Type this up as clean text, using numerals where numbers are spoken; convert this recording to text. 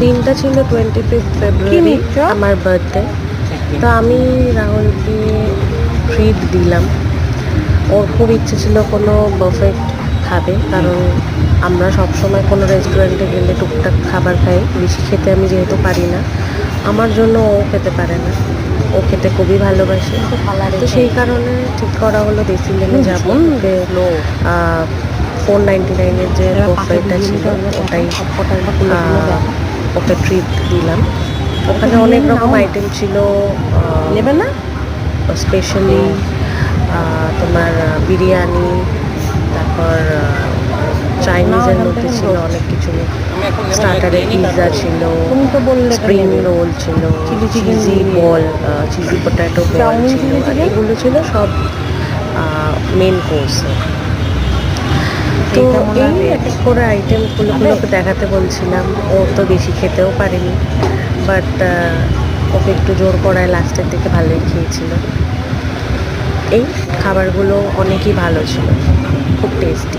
দিনটা ছিল 25 ফেব্রুয়ারি, আমার বার্থডে। তো আমি রাহুলকে ট্রিট দিলাম। ওর খুব ইচ্ছে ছিল কোনো বাফেট খাবে, কারণ আমরা সবসময় কোনো রেস্টুরেন্টে গেলে টুকটাক খাবার খাই, বেশি খেতে আমি যেহেতু পারি না। আমার জন্য ও খেতে পারে না, ও খেতে খুবই ভালোবাসে। তো সেই কারণে ঠিক করা হলো দেশি লেনে যাবো। ওকে 499-এর যে বাফেটটা ছিল ওটাই ওকে ট্রিট দিলাম। ওখানে অনেক রকম আইটেম ছিল, নেবে না, স্পেশালি তোমার বিরিয়ানি, তারপর চাইনিজের মধ্যে ছিল অনেক কিছু, স্টার্টারে পিৎজা ছিল, স্প্রিং রোল ছিল, চিজি বল, চিজি পটেটো বল ছিল, আর এগুলো ছিল সব মেন কোর্সে। তো এই এক এক করে আইটেমগুলোকে দেখাতে বলছিলাম। ও তো বেশি খেতেও পারেনি, বাট ওকে একটু জোর করায় লাস্টের দিকে ভালোই খেয়েছিল। এই খাবারগুলো অনেকই ভালো ছিল, খুব টেস্টি।